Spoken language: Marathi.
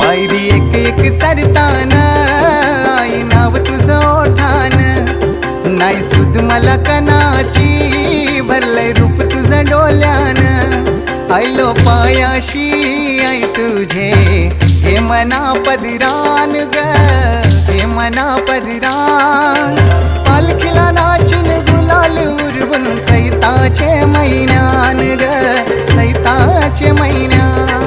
आयरी एक एक चढतान आई नाव तुझं ओठान, नाही सुद मला कणाची भरलंय रूप तुझं डोल्यान, आयलो पायाशी आई तुझे हे मना पदिरान ग, हे मना पदिरान. पालखीला नाचिन गुलाल उरवून चैताचे महिन्यान ग, चैताचे महिन्यान.